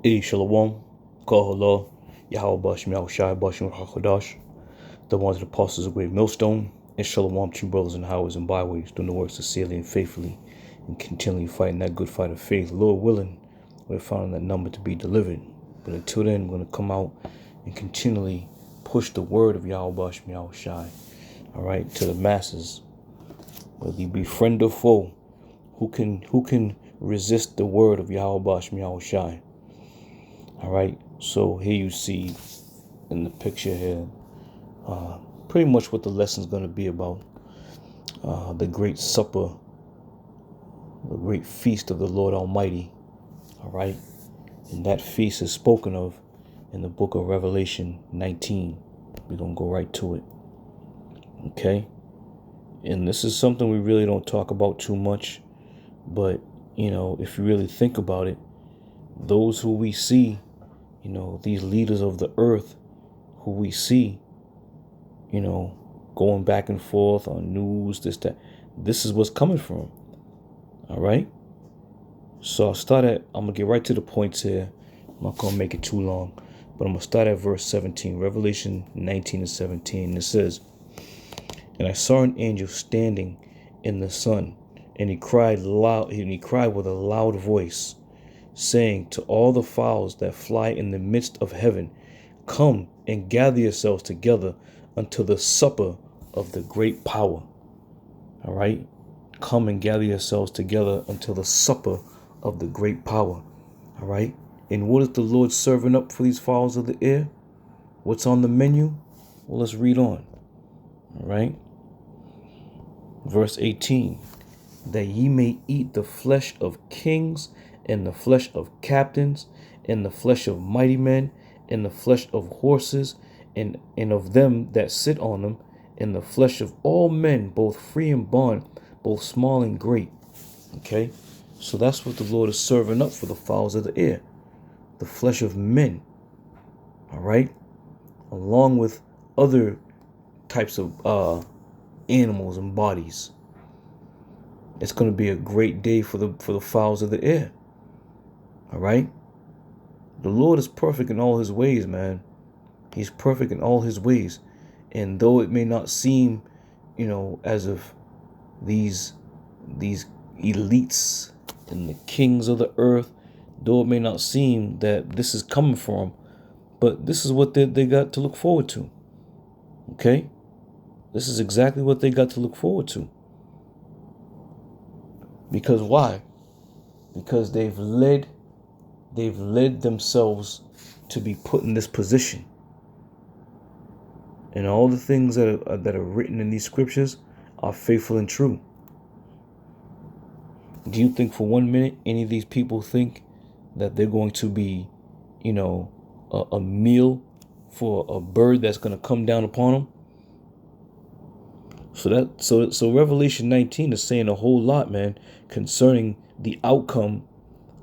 Hey, Shalom, Kahala, Yahweh Bashim Yahushai Bashim Hakadosh, the ones of the apostles of Great Millstone, and Shalom, true brothers and highways and byways, doing the works sincerely and faithfully, and continually fighting that good fight of faith. Lord willing, we're finding that number to be delivered. But until then, we're going to come out and continually push the word of Yahweh Bashim Yahushai, all right, to the masses. Whether you be friend or foe, who can resist the word of Yahweh Bashim Yahushai? All right, so here you see in the picture here, pretty much what the lesson is going to be about. The great supper, the great feast of the Lord Almighty. All right, and that feast is spoken of in the book of Revelation 19. We're going to go right to it. Okay, and this is something we really don't talk about too much, but you know, if you really think about it, those who we see, you know, these leaders of the earth who we see, you know, going back and forth on news, this, that, this is what's coming from. All right. So I'm going to get right to the points here. I'm not going to make it too long, but I'm going to start at verse 17, Revelation 19 and 17. It says, "And I saw an angel standing in the sun, and he cried with a loud voice, saying to all the fowls that fly in the midst of heaven, come and gather yourselves together unto the supper of the great power." All right. Come and gather yourselves together until the supper of the great power. All right. And what is the Lord serving up for these fowls of the air? What's on the menu? Well, let's read on. All right. Verse 18. "That ye may eat the flesh of kings, and the flesh of captains, and the flesh of mighty men, and the flesh of horses, and of them that sit on them, and the flesh of all men, both free and bond, both small and great." Okay, so that's what the Lord is serving up for the fowls of the air, the flesh of men. All right, along with other types of animals and bodies. It's going to be a great day for the fowls of the air. All right. The Lord is perfect in all his ways, man. He's perfect in all his ways. And though it may not seem, you know, as if these elites and the kings of the earth, though it may not seem that this is coming from, but this is what they got to look forward to. Okay? This is exactly what they got to look forward to. Because why? Because they've led themselves to be put in this position. And all the things that are written in these scriptures are faithful and true. Do you think for 1 minute any of these people think that they're going to be, you know, a meal for a bird that's going to come down upon them? So Revelation 19 is saying a whole lot, man, concerning the outcome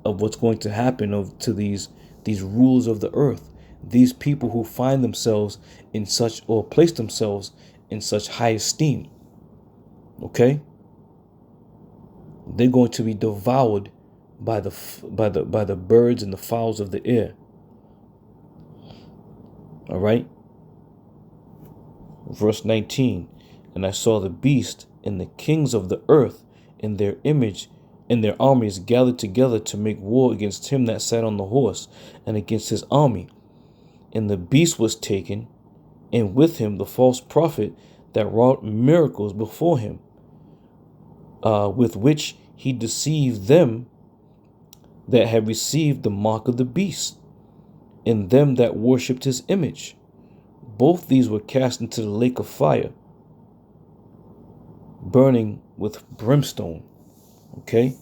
of what's going to happen to these rulers of the earth, these people who find themselves in such, or place themselves in such high esteem. Okay, they're going to be devoured by the birds and the fowls of the air. All right. Verse 19. "And I saw the beast and the kings of the earth in their image and their armies gathered together to make war against him that sat on the horse and against his army. And the beast was taken, and with him the false prophet that wrought miracles before him, with which he deceived them that had received the mark of the beast, and them that worshipped his image. Both these were cast into the lake of fire, burning with brimstone." Okay,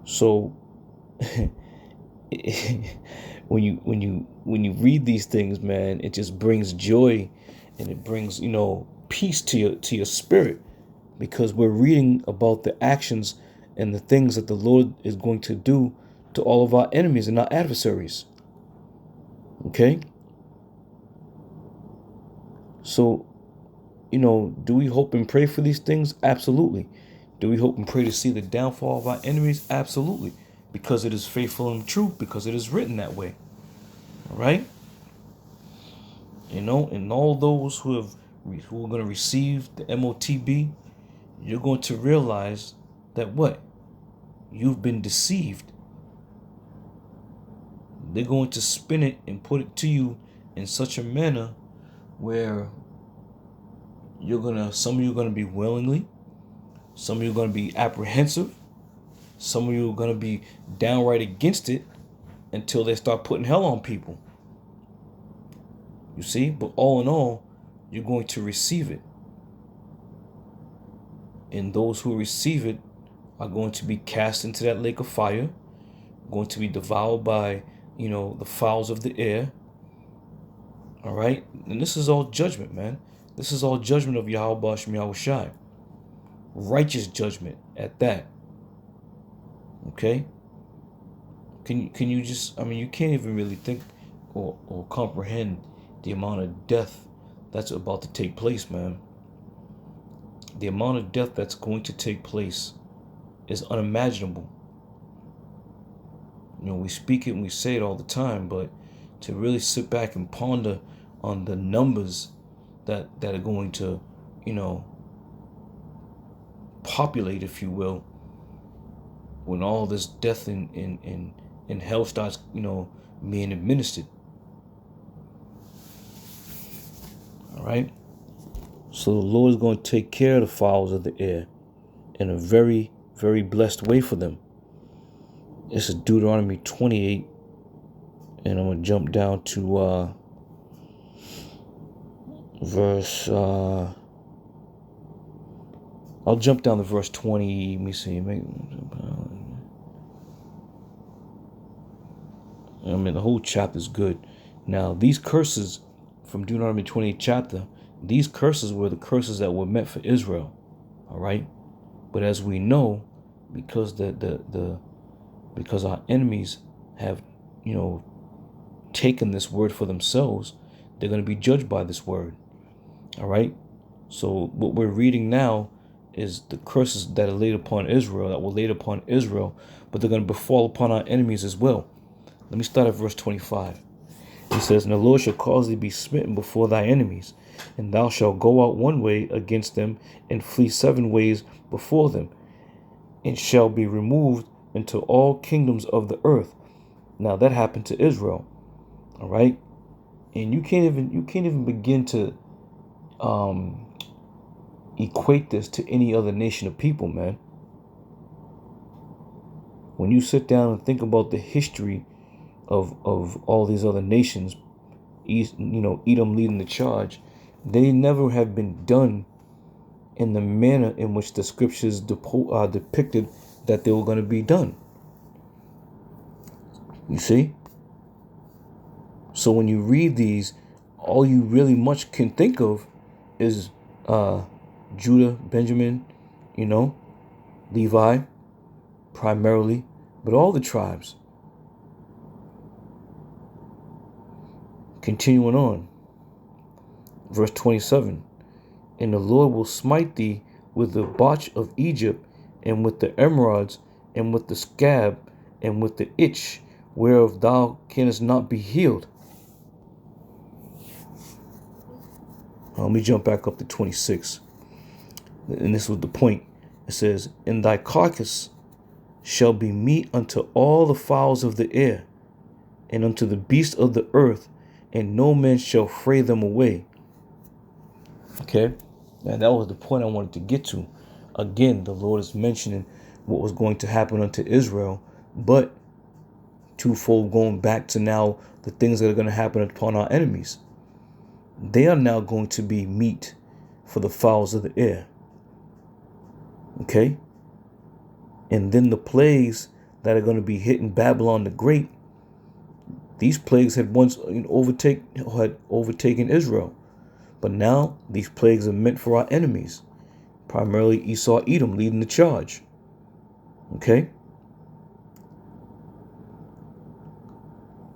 so when you read these things, man, it just brings joy, and it brings, you know, peace to your spirit, because we're reading about the actions and the things that the Lord is going to do to all of our enemies and our adversaries. Okay, so, you know, do we hope and pray for these things? Absolutely. Do we hope and pray to see the downfall of our enemies? Absolutely. because it is faithful and true, because it is written that way. All right? And all those who are going to receive the MOTB, you're going to realize that what? You've been deceived. They're going to spin it and put it to you in such a manner where some of you are gonna be willingly, some of you are gonna be apprehensive, some of you are gonna be downright against it until they start putting hell on people. You see? But all in all, you're going to receive it. And those who receive it are going to be cast into that lake of fire, going to be devoured by, the fowls of the air. All right? And this is all judgment, man. This is all judgment of Yahweh Bashem Yahushai. Righteous judgment at that. Okay? Can you just, you can't even really think or comprehend the amount of death that's about to take place, man. The amount of death that's going to take place is unimaginable. We speak it and we say it all the time, but to really sit back and ponder on the numbers that are going to, populate, if you will, when all this death in hell starts, being administered. All right? So the Lord is going to take care of the fowls of the air in a very, very blessed way for them. This is Deuteronomy 28, and I'm going to jump down to I'll jump down to verse 20. Let me see. The whole chapter is good. Now, these curses from Deuteronomy 28 chapter, these curses were the curses that were meant for Israel. All right? But as we know, because because our enemies have, taken this word for themselves, they're going to be judged by this word. All right? So what we're reading now is the curses that are laid upon Israel, that were laid upon Israel, but they're going to befall upon our enemies as well. Let me start at verse 25. He says, "And the Lord shall cause thee to be smitten before thy enemies, and thou shalt go out one way against them, and flee 7 ways before them, and shall be removed into all kingdoms of the earth." Now that happened to Israel. All right? And you can't even begin to equate this to any other nation of people, man. When you sit down and think about the history of all these other nations, Edom leading the charge, they never have been done in the manner in which the scriptures depicted that they were going to be done. You see? So when you read these, all you really much can think of is Judah, Benjamin, Levi, primarily, but all the tribes. Continuing on, verse 27, "And the Lord will smite thee with the botch of Egypt, and with the emerods, and with the scab, and with the itch, whereof thou canst not be healed." Let me jump back up to 26. And this was the point. It says, "And thy carcass shall be meat unto all the fowls of the air, and unto the beasts of the earth, and no man shall fray them away." Okay? And that was the point I wanted to get to. Again, the Lord is mentioning what was going to happen unto Israel, but twofold going back to now the things that are going to happen upon our enemies. They are now going to be meat for the fowls of the air. Okay? And then the plagues that are going to be hitting Babylon the Great, these plagues had once overtaken Israel. But now these plagues are meant for our enemies, primarily Esau, Edom leading the charge. Okay?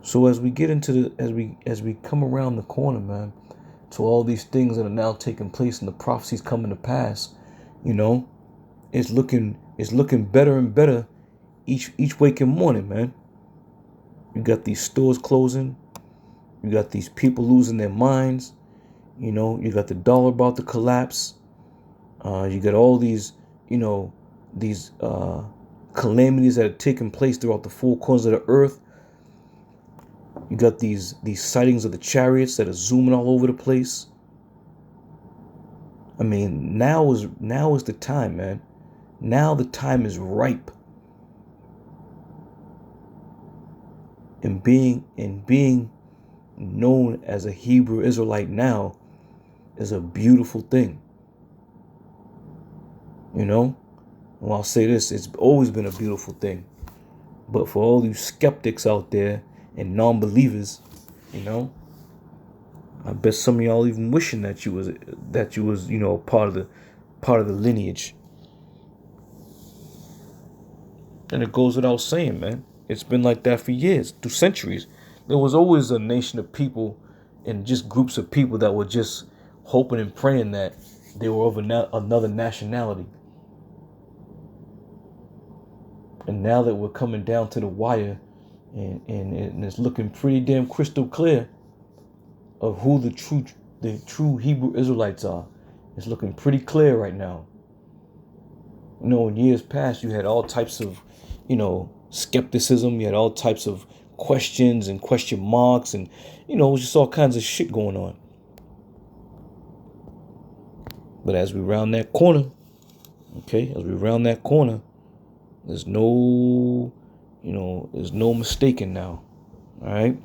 So as we get into as we come around the corner, man, to all these things that are now taking place and the prophecies coming to pass, it's looking better and better each waking morning, man. You got these stores closing. You got these people losing their minds. You know, you got the dollar about to collapse. You got all these, these calamities that are taking place throughout the four corners of the earth. You got these sightings of the chariots that are zooming all over the place. I mean, now is the time, man. Now the time is ripe. And being known as a Hebrew Israelite now is a beautiful thing. You know? Well, I'll say this, it's always been a beautiful thing. But for all you skeptics out there and non-believers, I bet some of y'all even wishing that you was part of the lineage. And it goes without saying, man. It's been like that for years, through centuries. There was always a nation of people and just groups of people that were just hoping and praying that they were of another nationality. And now that we're coming down to the wire and it's looking pretty damn crystal clear of who the true Hebrew Israelites are. It's looking pretty clear right now. In years past, you had all types of, skepticism. You had all types of questions and question marks, and it was just all kinds of shit going on. But as we round that corner, there's no mistaking now. All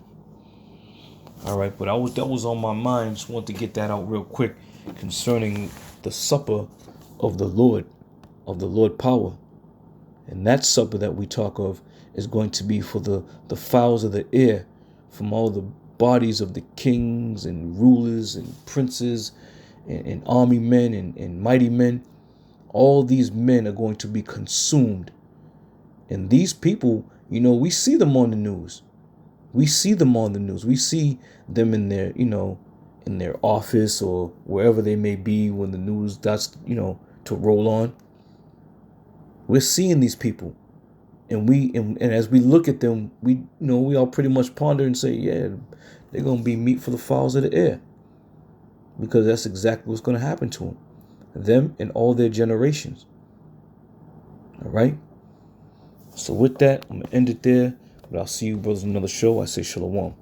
right, but that was on my mind. Just want to get that out real quick concerning the supper of the Lord power. And that supper that we talk of is going to be for the fowls of the air, from all the bodies of the kings and rulers and princes and army men and mighty men. All these men are going to be consumed. And these people, we see them on the news. We see them on the news. We see them in their, in their office or wherever they may be when the news starts, to roll on. We're seeing these people, and as we look at them, we all pretty much ponder and say, yeah, they're gonna be meat for the fowls of the air, because that's exactly what's gonna happen to them and all their generations. All right. So with that, I'm gonna end it there. But I'll see you brothers in another show. I say shalom.